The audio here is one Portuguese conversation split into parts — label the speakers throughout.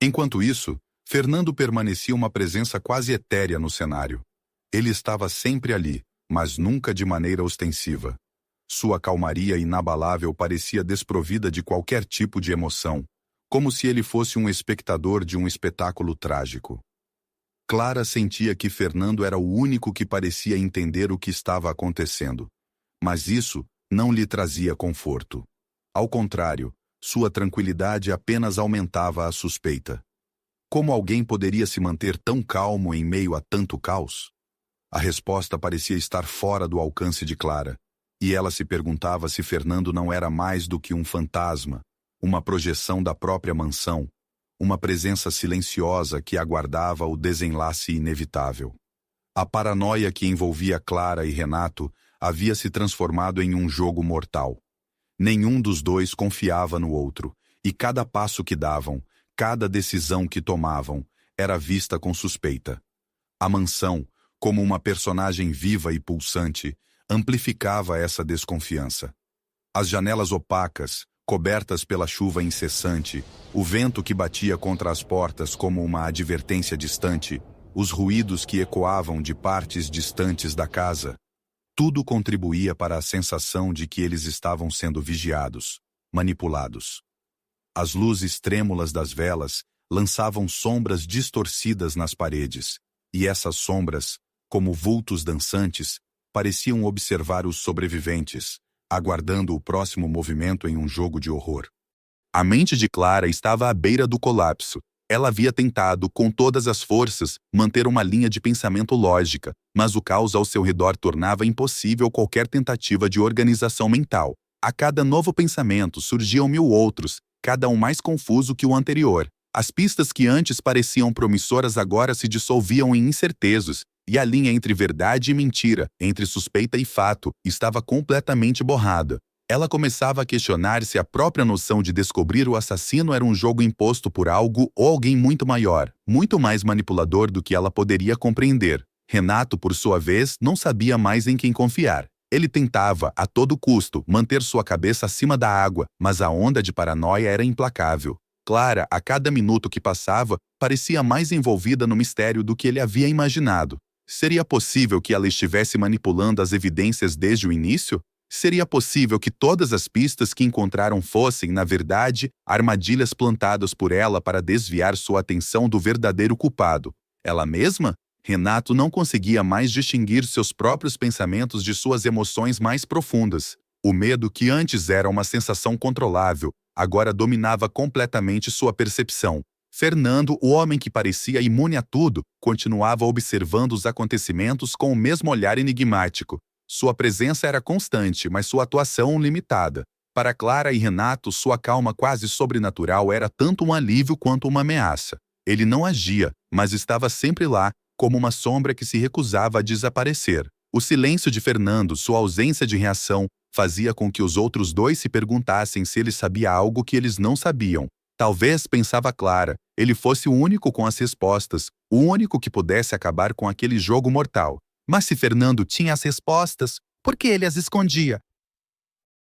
Speaker 1: Enquanto isso, Fernando permanecia uma presença quase etérea no cenário. Ele estava sempre ali, mas nunca de maneira ostensiva. Sua calmaria inabalável parecia desprovida de qualquer tipo de emoção, como se ele fosse um espectador de um espetáculo trágico. Clara sentia que Fernando era o único que parecia entender o que estava acontecendo, mas isso não lhe trazia conforto. Ao contrário, sua tranquilidade apenas aumentava a suspeita. Como alguém poderia se manter tão calmo em meio a tanto caos? A resposta parecia estar fora do alcance de Clara, e ela se perguntava se Fernando não era mais do que um fantasma, uma projeção da própria mansão, uma presença silenciosa que aguardava o desenlace inevitável. A paranoia que envolvia Clara e Renato havia se transformado em um jogo mortal. Nenhum dos dois confiava no outro, e cada passo que davam, cada decisão que tomavam, era vista com suspeita. A mansão, como uma personagem viva e pulsante, amplificava essa desconfiança. As janelas opacas, cobertas pela chuva incessante, o vento que batia contra as portas como uma advertência distante, os ruídos que ecoavam de partes distantes da casa, tudo contribuía para a sensação de que eles estavam sendo vigiados, manipulados. As luzes trêmulas das velas lançavam sombras distorcidas nas paredes, e essas sombras, como vultos dançantes, pareciam observar os sobreviventes, aguardando o próximo movimento em um jogo de horror. A mente de Clara estava à beira do colapso. Ela havia tentado, com todas as forças, manter uma linha de pensamento lógica, mas o caos ao seu redor tornava impossível qualquer tentativa de organização mental. A cada novo pensamento surgiam 1000 outros, cada um mais confuso que o anterior. As pistas que antes pareciam promissoras agora se dissolviam em incertezas, e a linha entre verdade e mentira, entre suspeita e fato, estava completamente borrada. Ela começava a questionar se a própria noção de descobrir o assassino era um jogo imposto por algo ou alguém muito maior, muito mais manipulador do que ela poderia compreender. Renato, por sua vez, não sabia mais em quem confiar. Ele tentava, a todo custo, manter sua cabeça acima da água, mas a onda de paranoia era implacável. Clara, a cada minuto que passava, parecia mais envolvida no mistério do que ele havia imaginado. Seria possível que ela estivesse manipulando as evidências desde o início? Seria possível que todas as pistas que encontraram fossem, na verdade, armadilhas plantadas por ela para desviar sua atenção do verdadeiro culpado? Ela mesma? Renato não conseguia mais distinguir seus próprios pensamentos de suas emoções mais profundas. O medo, que antes era uma sensação controlável, agora dominava completamente sua percepção. Fernando, o homem que parecia imune a tudo, continuava observando os acontecimentos com o mesmo olhar enigmático. Sua presença era constante, mas sua atuação limitada. Para Clara e Renato, sua calma quase sobrenatural era tanto um alívio quanto uma ameaça. Ele não agia, mas estava sempre lá, como uma sombra que se recusava a desaparecer. O silêncio de Fernando, sua ausência de reação, fazia com que os outros dois se perguntassem se ele sabia algo que eles não sabiam. Talvez, pensava Clara, ele fosse o único com as respostas, o único que pudesse acabar com aquele jogo mortal. Mas se Fernando tinha as respostas, por que ele as escondia?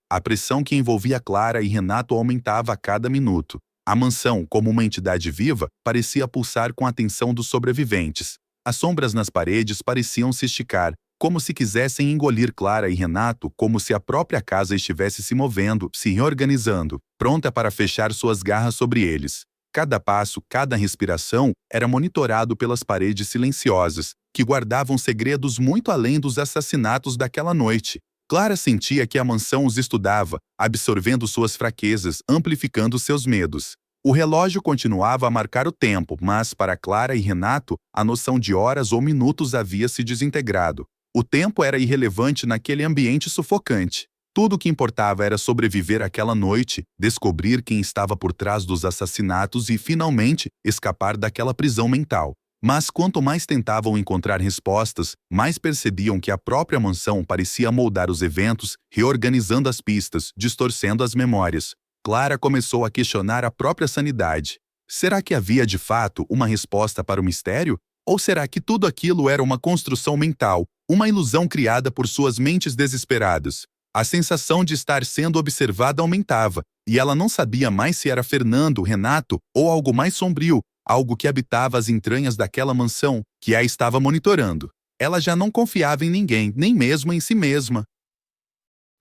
Speaker 1: A pressão que envolvia Clara e Renato aumentava a cada minuto. A mansão, como uma entidade viva, parecia pulsar com a atenção dos sobreviventes. As sombras nas paredes pareciam se esticar, como se quisessem engolir Clara e Renato, como se a própria casa estivesse se movendo, se reorganizando, pronta para fechar suas garras sobre eles. Cada passo, cada respiração era monitorado pelas paredes silenciosas, que guardavam segredos muito além dos assassinatos daquela noite. Clara sentia que a mansão os estudava, absorvendo suas fraquezas, amplificando seus medos. O relógio continuava a marcar o tempo, mas para Clara e Renato, a noção de horas ou minutos havia se desintegrado. O tempo era irrelevante naquele ambiente sufocante. Tudo o que importava era sobreviver àquela noite, descobrir quem estava por trás dos assassinatos e, finalmente, escapar daquela prisão mental. Mas quanto mais tentavam encontrar respostas, mais percebiam que a própria mansão parecia moldar os eventos, reorganizando as pistas, distorcendo as memórias. Clara começou a questionar a própria sanidade. Será que havia de fato uma resposta para o mistério? Ou será que tudo aquilo era uma construção mental, uma ilusão criada por suas mentes desesperadas? A sensação de estar sendo observada aumentava, e ela não sabia mais se era Fernando, Renato ou algo mais sombrio, algo que habitava as entranhas daquela mansão, que a estava monitorando. Ela já não confiava em ninguém, nem mesmo em si mesma.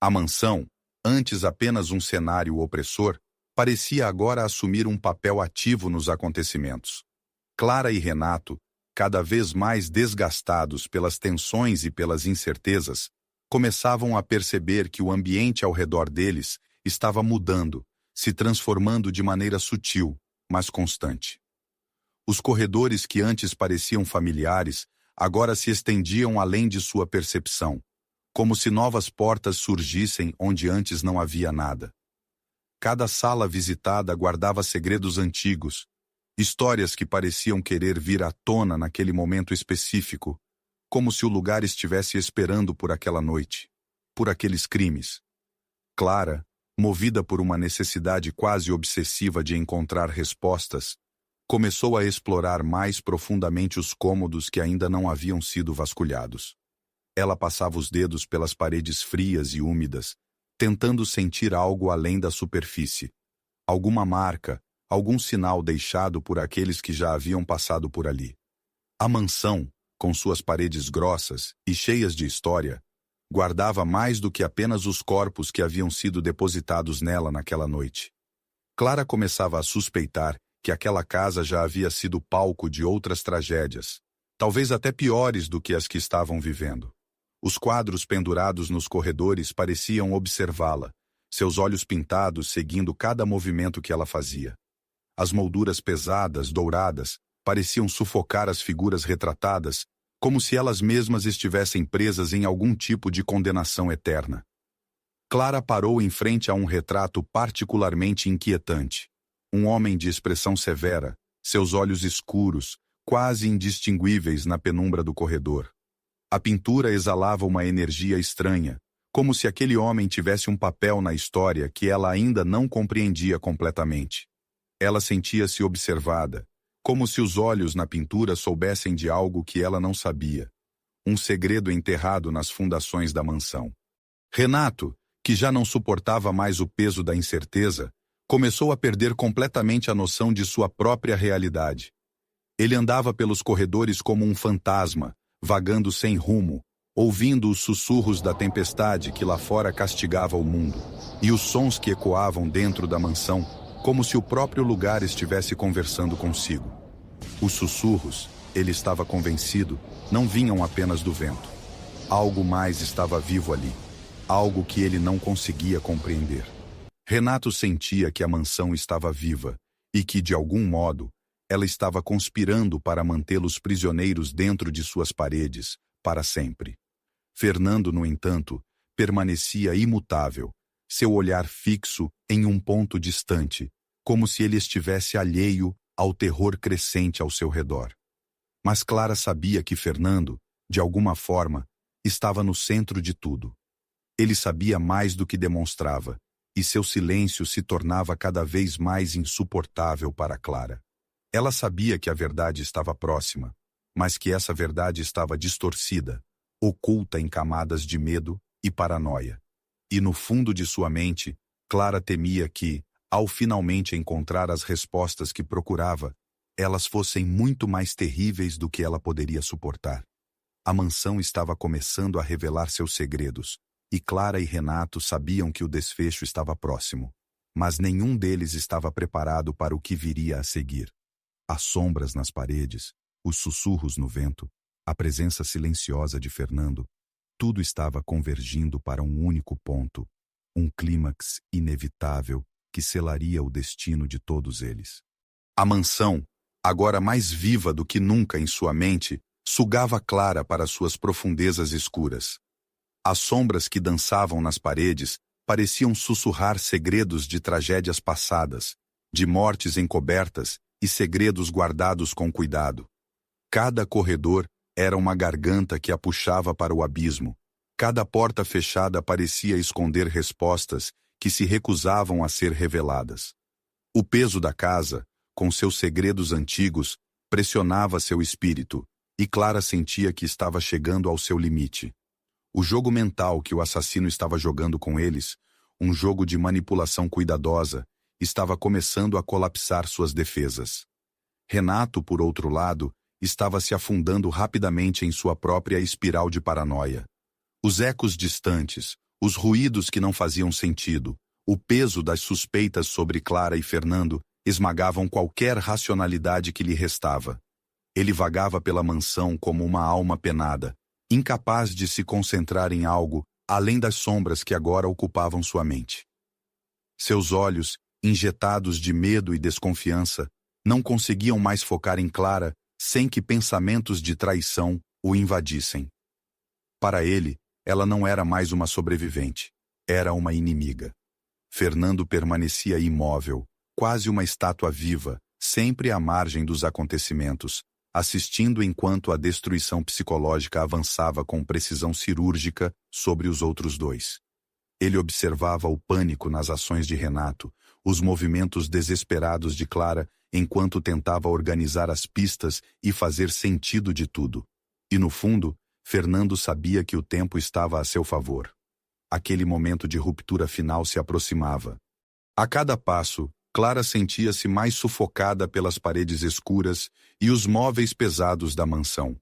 Speaker 1: A mansão, antes apenas um cenário opressor, parecia agora assumir um papel ativo nos acontecimentos. Clara e Renato, cada vez mais desgastados pelas tensões e pelas incertezas, começavam a perceber que o ambiente ao redor deles estava mudando, se transformando de maneira sutil, mas constante. Os corredores que antes pareciam familiares agora se estendiam além de sua percepção, como se novas portas surgissem onde antes não havia nada. Cada sala visitada guardava segredos antigos, histórias que pareciam querer vir à tona naquele momento específico, como se o lugar estivesse esperando por aquela noite, por aqueles crimes. Clara, movida por uma necessidade quase obsessiva de encontrar respostas, começou a explorar mais profundamente os cômodos que ainda não haviam sido vasculhados. Ela passava os dedos pelas paredes frias e úmidas, tentando sentir algo além da superfície. Alguma marca, algum sinal deixado por aqueles que já haviam passado por ali. A mansão, com suas paredes grossas e cheias de história, guardava mais do que apenas os corpos que haviam sido depositados nela naquela noite. Clara começava a suspeitar que aquela casa já havia sido palco de outras tragédias, talvez até piores do que as que estavam vivendo. Os quadros pendurados nos corredores pareciam observá-la, seus olhos pintados seguindo cada movimento que ela fazia. As molduras pesadas, douradas, pareciam sufocar as figuras retratadas, como se elas mesmas estivessem presas em algum tipo de condenação eterna. Clara parou em frente a um retrato particularmente inquietante. Um homem de expressão severa, seus olhos escuros, quase indistinguíveis na penumbra do corredor. A pintura exalava uma energia estranha, como se aquele homem tivesse um papel na história que ela ainda não compreendia completamente. Ela sentia-se observada, como se os olhos na pintura soubessem de algo que ela não sabia. Um segredo enterrado nas fundações da mansão. Renato, que já não suportava mais o peso da incerteza, começou a perder completamente a noção de sua própria realidade. Ele andava pelos corredores como um fantasma, vagando sem rumo, ouvindo os sussurros da tempestade que lá fora castigava o mundo, e os sons que ecoavam dentro da mansão, como se o próprio lugar estivesse conversando consigo. Os sussurros, ele estava convencido, não vinham apenas do vento. Algo mais estava vivo ali, algo que ele não conseguia compreender. Renato sentia que a mansão estava viva e que, de algum modo, ela estava conspirando para mantê-los prisioneiros dentro de suas paredes, para sempre. Fernando, no entanto, permanecia imutável, seu olhar fixo em um ponto distante, como se ele estivesse alheio ao terror crescente ao seu redor. Mas Clara sabia que Fernando, de alguma forma, estava no centro de tudo. Ele sabia mais do que demonstrava, e seu silêncio se tornava cada vez mais insuportável para Clara. Ela sabia que a verdade estava próxima, mas que essa verdade estava distorcida, oculta em camadas de medo e paranoia. E no fundo de sua mente, Clara temia que, ao finalmente encontrar as respostas que procurava, elas fossem muito mais terríveis do que ela poderia suportar. A mansão estava começando a revelar seus segredos, e Clara e Renato sabiam que o desfecho estava próximo, mas nenhum deles estava preparado para o que viria a seguir. As sombras nas paredes, os sussurros no vento, a presença silenciosa de Fernando, tudo estava convergindo para um único ponto, um clímax inevitável que selaria o destino de todos eles. A mansão, agora mais viva do que nunca em sua mente, sugava Clara para suas profundezas escuras. As sombras que dançavam nas paredes pareciam sussurrar segredos de tragédias passadas, de mortes encobertas e segredos guardados com cuidado. Cada corredor era uma garganta que a puxava para o abismo. Cada porta fechada parecia esconder respostas que se recusavam a ser reveladas. O peso da casa, com seus segredos antigos, pressionava seu espírito, e Clara sentia que estava chegando ao seu limite. O jogo mental que o assassino estava jogando com eles, um jogo de manipulação cuidadosa, estava começando a colapsar suas defesas. Renato, por outro lado, estava se afundando rapidamente em sua própria espiral de paranoia. Os ecos distantes, os ruídos que não faziam sentido, o peso das suspeitas sobre Clara e Fernando esmagavam qualquer racionalidade que lhe restava. Ele vagava pela mansão como uma alma penada, incapaz de se concentrar em algo além das sombras que agora ocupavam sua mente. Seus olhos, injetados de medo e desconfiança, não conseguiam mais focar em Clara sem que pensamentos de traição o invadissem. Para ele, ela não era mais uma sobrevivente, era uma inimiga. Fernando permanecia imóvel, quase uma estátua viva, sempre à margem dos acontecimentos, assistindo enquanto a destruição psicológica avançava com precisão cirúrgica sobre os outros dois. Ele observava o pânico nas ações de Renato, os movimentos desesperados de Clara, enquanto tentava organizar as pistas e fazer sentido de tudo. E no fundo, Fernando sabia que o tempo estava a seu favor. Aquele momento de ruptura final se aproximava. A cada passo, Clara sentia-se mais sufocada pelas paredes escuras e os móveis pesados da mansão.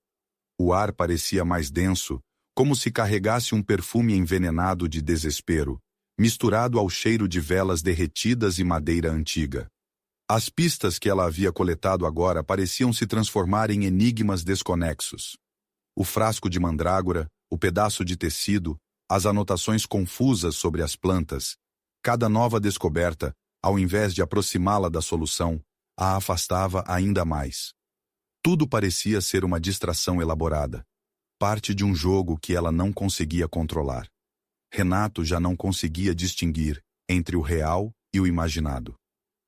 Speaker 1: O ar parecia mais denso, como se carregasse um perfume envenenado de desespero, misturado ao cheiro de velas derretidas e madeira antiga. As pistas que ela havia coletado agora pareciam se transformar em enigmas desconexos. O frasco de mandrágora, o pedaço de tecido, as anotações confusas sobre as plantas, cada nova descoberta, ao invés de aproximá-la da solução, a afastava ainda mais. Tudo parecia ser uma distração elaborada, parte de um jogo que ela não conseguia controlar. Renato já não conseguia distinguir entre o real e o imaginado.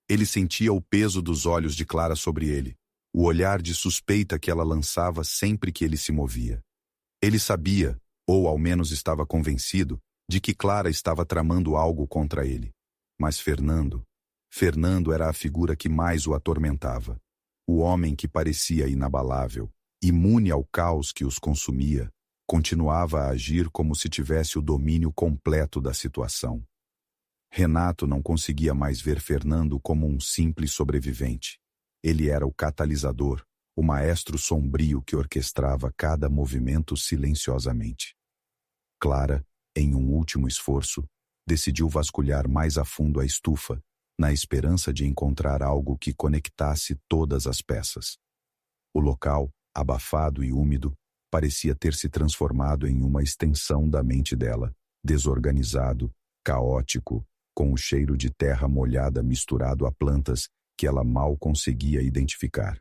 Speaker 1: Ele sentia o peso dos olhos de Clara sobre ele, o olhar de suspeita que ela lançava sempre que ele se movia. Ele sabia, ou ao menos estava convencido, de que Clara estava tramando algo contra ele. Mas Fernando era a figura que mais o atormentava. O homem que parecia inabalável, imune ao caos que os consumia, continuava a agir como se tivesse o domínio completo da situação. Renato não conseguia mais ver Fernando como um simples sobrevivente. Ele era o catalisador, o maestro sombrio que orquestrava cada movimento silenciosamente. Clara, em um último esforço, decidiu vasculhar mais a fundo a estufa, na esperança de encontrar algo que conectasse todas as peças. O local, abafado e úmido, parecia ter se transformado em uma extensão da mente dela, desorganizado, caótico, com o cheiro de terra molhada misturado a plantas que ela mal conseguia identificar.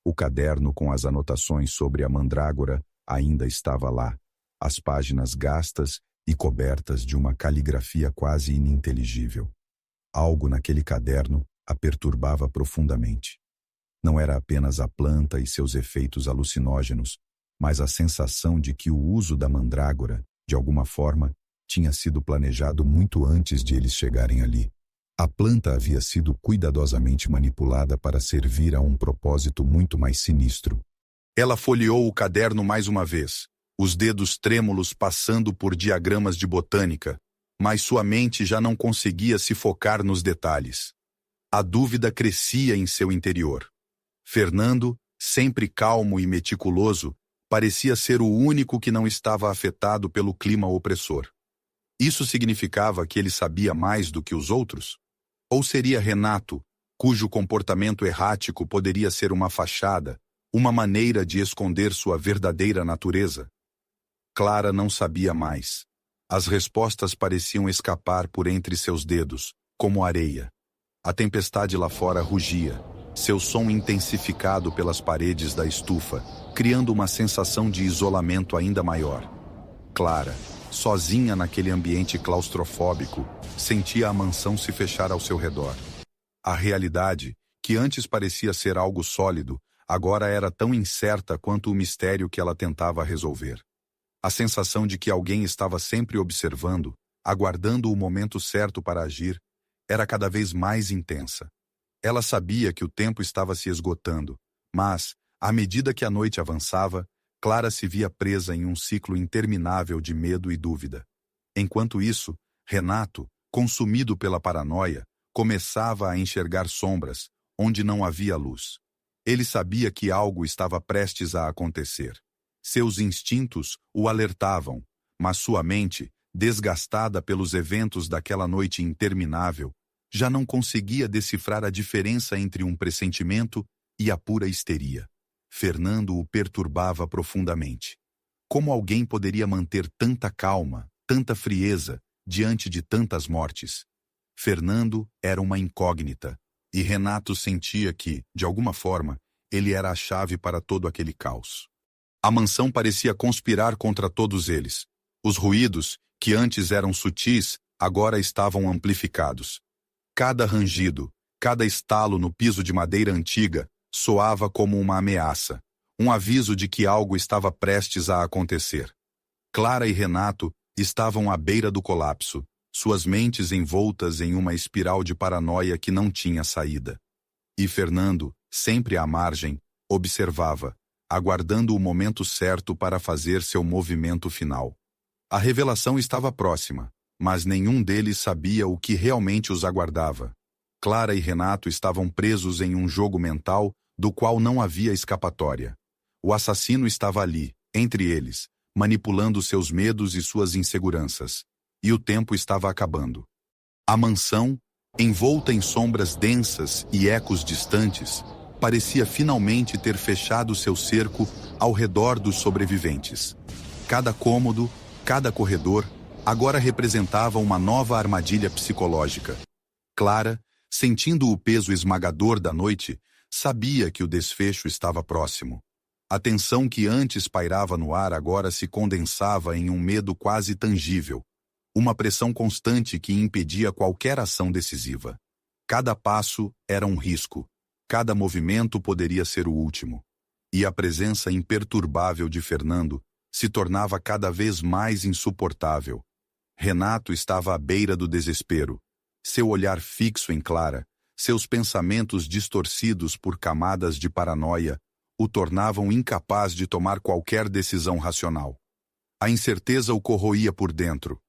Speaker 1: O caderno com as anotações sobre a mandrágora ainda estava lá, as páginas gastas e cobertas de uma caligrafia quase ininteligível. Algo naquele caderno a perturbava profundamente. Não era apenas a planta e seus efeitos alucinógenos, mas a sensação de que o uso da mandrágora, de alguma forma, tinha sido planejado muito antes de eles chegarem ali. A planta havia sido cuidadosamente manipulada para servir a um propósito muito mais sinistro. Ela folheou o caderno mais uma vez, os dedos trêmulos passando por diagramas de botânica, mas sua mente já não conseguia se focar nos detalhes. A dúvida crescia em seu interior. Fernando, sempre calmo e meticuloso, parecia ser o único que não estava afetado pelo clima opressor. Isso significava que ele sabia mais do que os outros? Ou seria Renato, cujo comportamento errático poderia ser uma fachada, uma maneira de esconder sua verdadeira natureza? Clara não sabia mais. As respostas pareciam escapar por entre seus dedos, como areia. A tempestade lá fora rugia, seu som intensificado pelas paredes da estufa, criando uma sensação de isolamento ainda maior. Clara, sozinha naquele ambiente claustrofóbico, sentia a mansão se fechar ao seu redor. A realidade, que antes parecia ser algo sólido, agora era tão incerta quanto o mistério que ela tentava resolver. A sensação de que alguém estava sempre observando, aguardando o momento certo para agir, era cada vez mais intensa. Ela sabia que o tempo estava se esgotando, mas, à medida que a noite avançava, Clara se via presa em um ciclo interminável de medo e dúvida. Enquanto isso, Renato, consumido pela paranoia, começava a enxergar sombras, onde não havia luz. Ele sabia que algo estava prestes a acontecer. Seus instintos o alertavam, mas sua mente, desgastada pelos eventos daquela noite interminável, já não conseguia decifrar a diferença entre um pressentimento e a pura histeria. Fernando o perturbava profundamente. Como alguém poderia manter tanta calma, tanta frieza, diante de tantas mortes? Fernando era uma incógnita, e Renato sentia que, de alguma forma, ele era a chave para todo aquele caos. A mansão parecia conspirar contra todos eles. Os ruídos, que antes eram sutis, agora estavam amplificados. Cada rangido, cada estalo no piso de madeira antiga, soava como uma ameaça, um aviso de que algo estava prestes a acontecer. Clara e Renato estavam à beira do colapso, suas mentes envoltas em uma espiral de paranoia que não tinha saída. E Fernando, sempre à margem, observava, aguardando o momento certo para fazer seu movimento final. A revelação estava próxima, mas nenhum deles sabia o que realmente os aguardava. Clara e Renato estavam presos em um jogo mental do qual não havia escapatória. O assassino estava ali, entre eles, manipulando seus medos e suas inseguranças. E o tempo estava acabando. A mansão, envolta em sombras densas e ecos distantes, parecia finalmente ter fechado seu cerco ao redor dos sobreviventes. Cada cômodo, cada corredor, agora representava uma nova armadilha psicológica. Clara, sentindo o peso esmagador da noite, sabia que o desfecho estava próximo. A tensão que antes pairava no ar agora se condensava em um medo quase tangível, uma pressão constante que impedia qualquer ação decisiva. Cada passo era um risco, cada movimento poderia ser o último. E a presença imperturbável de Fernando se tornava cada vez mais insuportável. Renato estava à beira do desespero, seu olhar fixo em Clara, seus pensamentos distorcidos por camadas de paranoia, o tornavam incapaz de tomar qualquer decisão racional. A incerteza o corroía por dentro.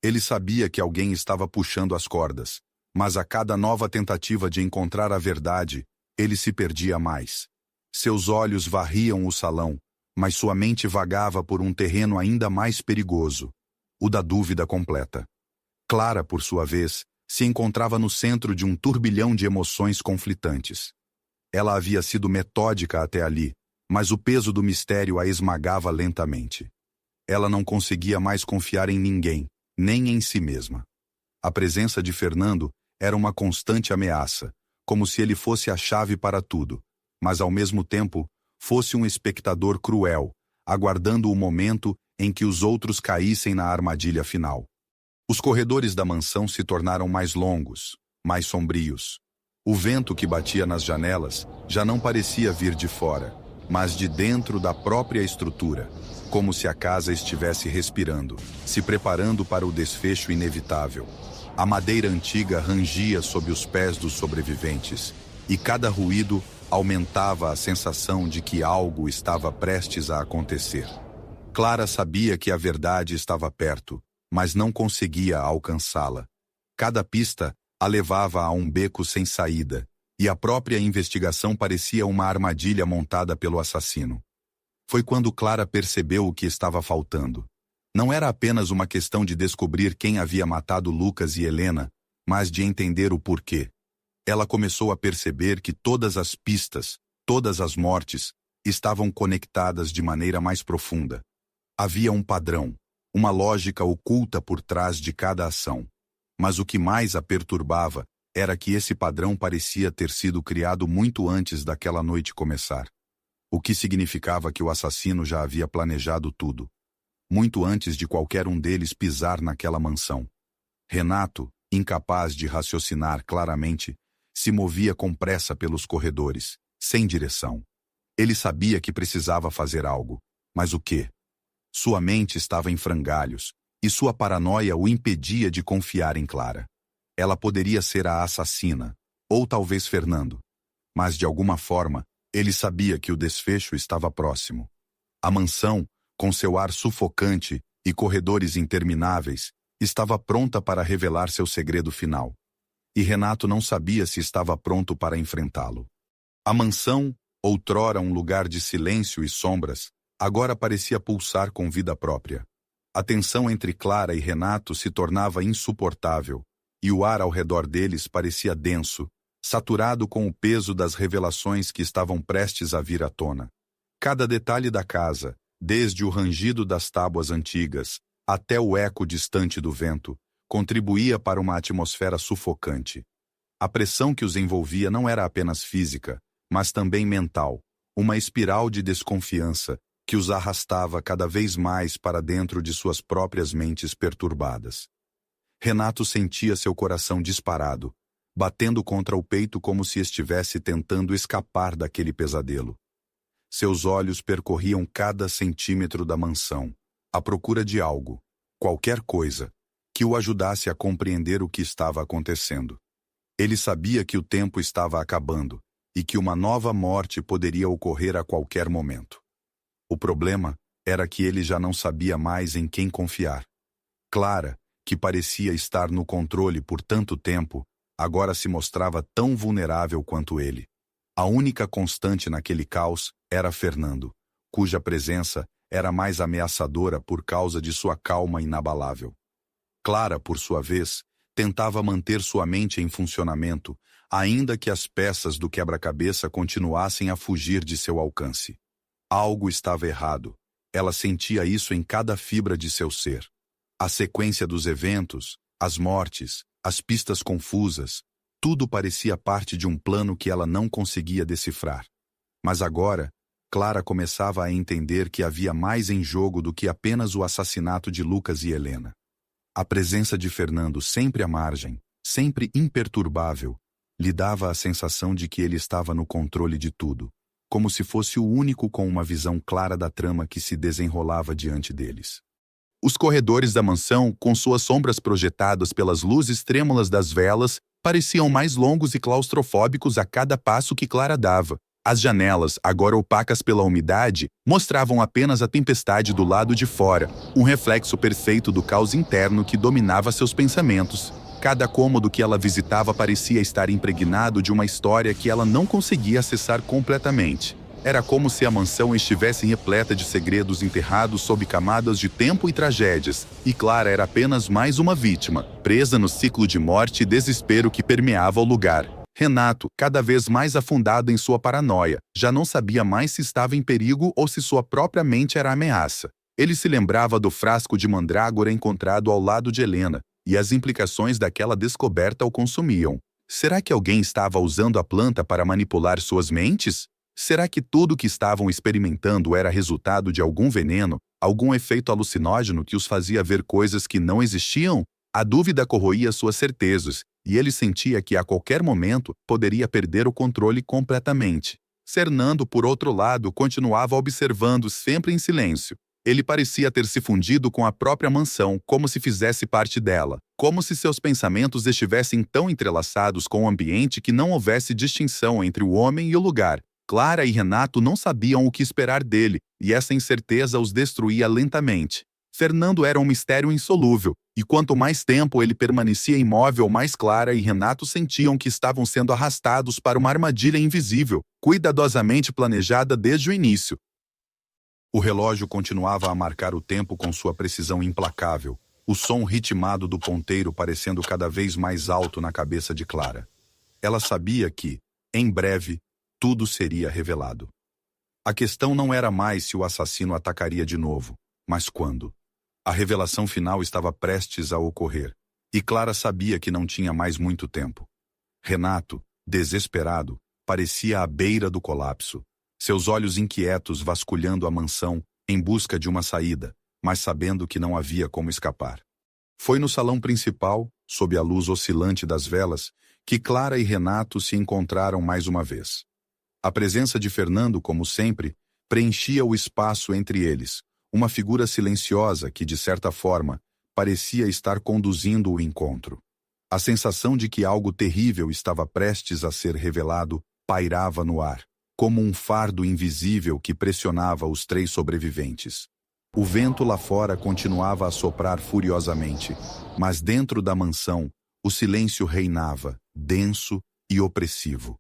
Speaker 1: Ele sabia que alguém estava puxando as cordas, mas a cada nova tentativa de encontrar a verdade, ele se perdia mais. Seus olhos varriam o salão, mas sua mente vagava por um terreno ainda mais perigoso, o da dúvida completa. Clara, por sua vez, se encontrava no centro de um turbilhão de emoções conflitantes. Ela havia sido metódica até ali, mas o peso do mistério a esmagava lentamente. Ela não conseguia mais confiar em ninguém, nem em si mesma. A presença de Fernando era uma constante ameaça, como se ele fosse a chave para tudo, mas ao mesmo tempo fosse um espectador cruel, aguardando o momento em que os outros caíssem na armadilha final. Os corredores da mansão se tornaram mais longos, mais sombrios. O vento que batia nas janelas já não parecia vir de fora, mas de dentro da própria estrutura, como se a casa estivesse respirando, se preparando para o desfecho inevitável. A madeira antiga rangia sob os pés dos sobreviventes, e cada ruído aumentava a sensação de que algo estava prestes a acontecer. Clara sabia que a verdade estava perto, mas não conseguia alcançá-la. Cada pista a levava a um beco sem saída, e a própria investigação parecia uma armadilha montada pelo assassino. Foi quando Clara percebeu o que estava faltando. Não era apenas uma questão de descobrir quem havia matado Lucas e Helena, mas de entender o porquê. Ela começou a perceber que todas as pistas, todas as mortes, estavam conectadas de maneira mais profunda. Havia um padrão, uma lógica oculta por trás de cada ação. Mas o que mais a perturbava era que esse padrão parecia ter sido criado muito antes daquela noite começar. O que significava que o assassino já havia planejado tudo, muito antes de qualquer um deles pisar naquela mansão. Renato, incapaz de raciocinar claramente, se movia com pressa pelos corredores, sem direção. Ele sabia que precisava fazer algo, mas o quê? Sua mente estava em frangalhos, e sua paranoia o impedia de confiar em Clara. Ela poderia ser a assassina, ou talvez Fernando. Mas de alguma forma, ele sabia que o desfecho estava próximo. A mansão, com seu ar sufocante e corredores intermináveis, estava pronta para revelar seu segredo final. E Renato não sabia se estava pronto para enfrentá-lo. A mansão, outrora um lugar de silêncio e sombras, agora parecia pulsar com vida própria. A tensão entre Clara e Renato se tornava insuportável, e o ar ao redor deles parecia denso, saturado com o peso das revelações que estavam prestes a vir à tona. Cada detalhe da casa, desde o rangido das tábuas antigas até o eco distante do vento, contribuía para uma atmosfera sufocante. A pressão que os envolvia não era apenas física, mas também mental, uma espiral de desconfiança que os arrastava cada vez mais para dentro de suas próprias mentes perturbadas. Renato sentia seu coração disparado, batendo contra o peito como se estivesse tentando escapar daquele pesadelo. Seus olhos percorriam cada centímetro da mansão, à procura de algo, qualquer coisa, que o ajudasse a compreender o que estava acontecendo. Ele sabia que o tempo estava acabando e que uma nova morte poderia ocorrer a qualquer momento. O problema era que ele já não sabia mais em quem confiar. Clara, que parecia estar no controle por tanto tempo, agora se mostrava tão vulnerável quanto ele. A única constante naquele caos era Fernando, cuja presença era mais ameaçadora por causa de sua calma inabalável. Clara, por sua vez, tentava manter sua mente em funcionamento, ainda que as peças do quebra-cabeça continuassem a fugir de seu alcance. Algo estava errado. Ela sentia isso em cada fibra de seu ser. A sequência dos eventos, as mortes, as pistas confusas, tudo parecia parte de um plano que ela não conseguia decifrar. Mas agora, Clara começava a entender que havia mais em jogo do que apenas o assassinato de Lucas e Helena. A presença de Fernando sempre à margem, sempre imperturbável, lhe dava a sensação de que ele estava no controle de tudo, como se fosse o único com uma visão clara da trama que se desenrolava diante deles. Os corredores da mansão, com suas sombras projetadas pelas luzes trêmulas das velas, pareciam mais longos e claustrofóbicos a cada passo que Clara dava. As janelas, agora opacas pela umidade, mostravam apenas a tempestade do lado de fora, um reflexo perfeito do caos interno que dominava seus pensamentos. Cada cômodo que ela visitava parecia estar impregnado de uma história que ela não conseguia acessar completamente. Era como se a mansão estivesse repleta de segredos enterrados sob camadas de tempo e tragédias, e Clara era apenas mais uma vítima, presa no ciclo de morte e desespero que permeava o lugar. Renato, cada vez mais afundado em sua paranoia, já não sabia mais se estava em perigo ou se sua própria mente era ameaça. Ele se lembrava do frasco de mandrágora encontrado ao lado de Helena, e as implicações daquela descoberta o consumiam. Será que alguém estava usando a planta para manipular suas mentes? Será que tudo o que estavam experimentando era resultado de algum veneno, algum efeito alucinógeno que os fazia ver coisas que não existiam? A dúvida corroía suas certezas, e ele sentia que a qualquer momento poderia perder o controle completamente. Fernando, por outro lado, continuava observando sempre em silêncio. Ele parecia ter se fundido com a própria mansão, como se fizesse parte dela, como se seus pensamentos estivessem tão entrelaçados com o ambiente que não houvesse distinção entre o homem e o lugar. Clara e Renato não sabiam o que esperar dele, e essa incerteza os destruía lentamente. Fernando era um mistério insolúvel, e quanto mais tempo ele permanecia imóvel, mais Clara e Renato sentiam que estavam sendo arrastados para uma armadilha invisível, cuidadosamente planejada desde o início. O relógio continuava a marcar o tempo com sua precisão implacável, o som ritmado do ponteiro parecendo cada vez mais alto na cabeça de Clara. Ela sabia que, em breve, tudo seria revelado. A questão não era mais se o assassino atacaria de novo, mas quando. A revelação final estava prestes a ocorrer, e Clara sabia que não tinha mais muito tempo. Renato, desesperado, parecia à beira do colapso, seus olhos inquietos vasculhando a mansão em busca de uma saída, mas sabendo que não havia como escapar. Foi no salão principal, sob a luz oscilante das velas, que Clara e Renato se encontraram mais uma vez. A presença de Fernando, como sempre, preenchia o espaço entre eles, uma figura silenciosa que, de certa forma, parecia estar conduzindo o encontro. A sensação de que algo terrível estava prestes a ser revelado pairava no ar, como um fardo invisível que pressionava os 3 sobreviventes. O vento lá fora continuava a soprar furiosamente, mas dentro da mansão, o silêncio reinava, denso e opressivo.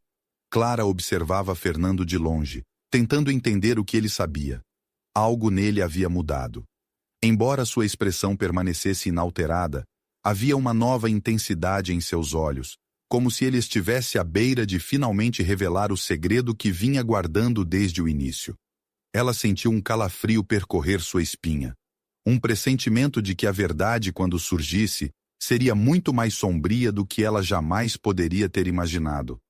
Speaker 1: Clara observava Fernando de longe, tentando entender o que ele sabia. Algo nele havia mudado. Embora sua expressão permanecesse inalterada, havia uma nova intensidade em seus olhos, como se ele estivesse à beira de finalmente revelar o segredo que vinha guardando desde o início. Ela sentiu um calafrio percorrer sua espinha. Um pressentimento de que a verdade, quando surgisse, seria muito mais sombria do que ela jamais poderia ter imaginado.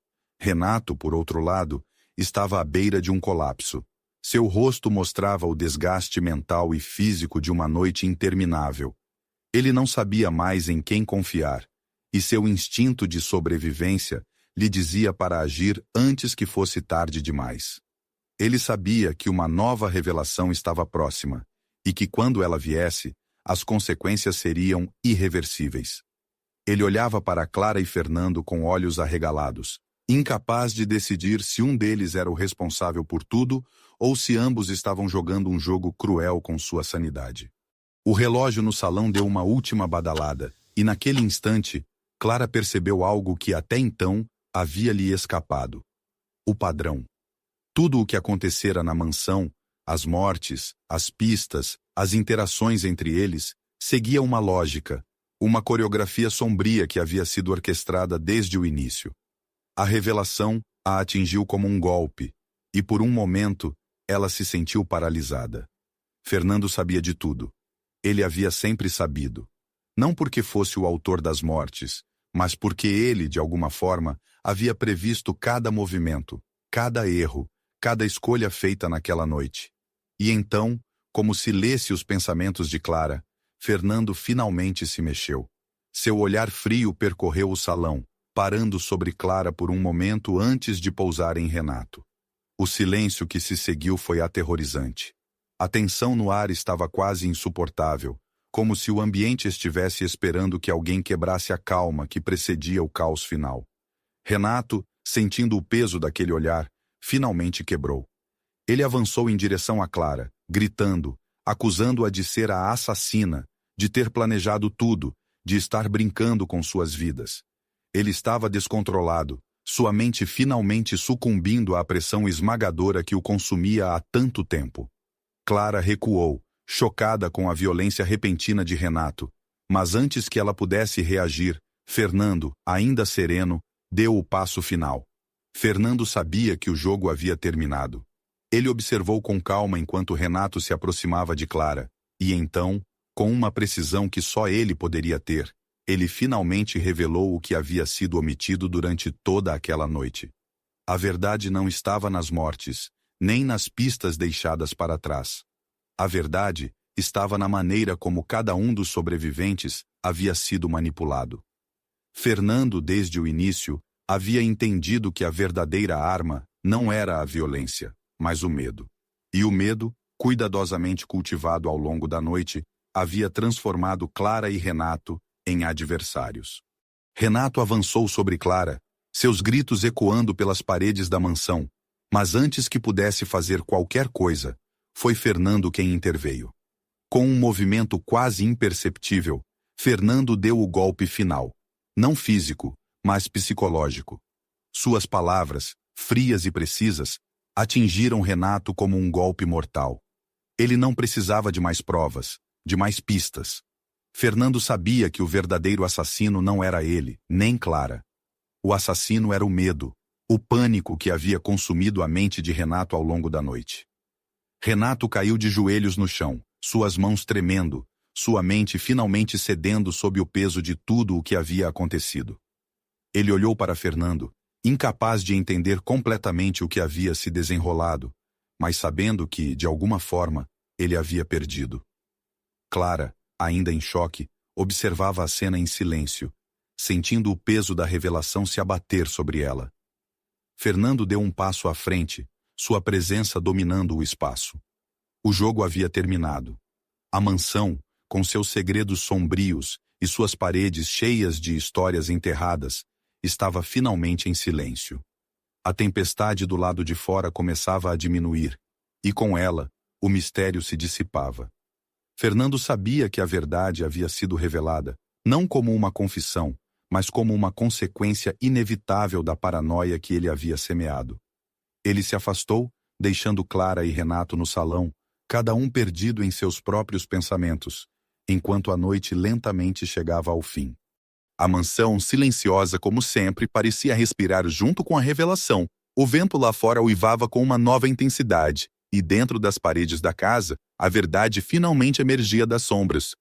Speaker 1: Renato, por outro lado, estava à beira de um colapso. Seu rosto mostrava o desgaste mental e físico de uma noite interminável. Ele não sabia mais em quem confiar, e seu instinto de sobrevivência lhe dizia para agir antes que fosse tarde demais. Ele sabia que uma nova revelação estava próxima, e que quando ela viesse, as consequências seriam irreversíveis. Ele olhava para Clara e Fernando com olhos arregalados, incapaz de decidir se um deles era o responsável por tudo ou se ambos estavam jogando um jogo cruel com sua sanidade. O relógio no salão deu uma última badalada, e naquele instante, Clara percebeu algo que até então havia lhe escapado. O padrão. Tudo o que acontecera na mansão, as mortes, as pistas, as interações entre eles, seguia uma lógica, uma coreografia sombria que havia sido orquestrada desde o início. A revelação a atingiu como um golpe, e por um momento ela se sentiu paralisada. Fernando sabia de tudo. Ele havia sempre sabido. Não porque fosse o autor das mortes, mas porque ele, de alguma forma, havia previsto cada movimento, cada erro, cada escolha feita naquela noite. E então, como se lesse os pensamentos de Clara, Fernando finalmente se mexeu. Seu olhar frio percorreu o salão, parando sobre Clara por um momento antes de pousar em Renato. O silêncio que se seguiu foi aterrorizante. A tensão no ar estava quase insuportável, como se o ambiente estivesse esperando que alguém quebrasse a calma que precedia o caos final. Renato, sentindo o peso daquele olhar, finalmente quebrou. Ele avançou em direção a Clara, gritando, acusando-a de ser a assassina, de ter planejado tudo, de estar brincando com suas vidas. Ele estava descontrolado, sua mente finalmente sucumbindo à pressão esmagadora que o consumia há tanto tempo. Clara recuou, chocada com a violência repentina de Renato, mas antes que ela pudesse reagir, Fernando, ainda sereno, deu o passo final. Fernando sabia que o jogo havia terminado. Ele observou com calma enquanto Renato se aproximava de Clara, e então, com uma precisão que só ele poderia ter, ele finalmente revelou o que havia sido omitido durante toda aquela noite. A verdade não estava nas mortes, nem nas pistas deixadas para trás. A verdade estava na maneira como cada um dos sobreviventes havia sido manipulado. Fernando, desde o início, havia entendido que a verdadeira arma não era a violência, mas o medo. E o medo, cuidadosamente cultivado ao longo da noite, havia transformado Clara e Renato em adversários. Renato avançou sobre Clara, seus gritos ecoando pelas paredes da mansão, mas antes que pudesse fazer qualquer coisa, foi Fernando quem interveio. Com um movimento quase imperceptível, Fernando deu o golpe final, não físico, mas psicológico. Suas palavras, frias e precisas, atingiram Renato como um golpe mortal. Ele não precisava de mais provas, de mais pistas. Fernando sabia que o verdadeiro assassino não era ele, nem Clara. O assassino era o medo, o pânico que havia consumido a mente de Renato ao longo da noite. Renato caiu de joelhos no chão, suas mãos tremendo, sua mente finalmente cedendo sob o peso de tudo o que havia acontecido. Ele olhou para Fernando, incapaz de entender completamente o que havia se desenrolado, mas sabendo que, de alguma forma, ele havia perdido. Clara, ainda em choque, observava a cena em silêncio, sentindo o peso da revelação se abater sobre ela. Fernando deu um passo à frente, sua presença dominando o espaço. O jogo havia terminado. A mansão, com seus segredos sombrios e suas paredes cheias de histórias enterradas, estava finalmente em silêncio. A tempestade do lado de fora começava a diminuir, e com ela, o mistério se dissipava. Fernando sabia que a verdade havia sido revelada, não como uma confissão, mas como uma consequência inevitável da paranoia que ele havia semeado. Ele se afastou, deixando Clara e Renato no salão, cada um perdido em seus próprios pensamentos, enquanto a noite lentamente chegava ao fim. A mansão, silenciosa como sempre, parecia respirar junto com a revelação. O vento lá fora uivava com uma nova intensidade, e dentro das paredes da casa, a verdade finalmente emergia das sombras,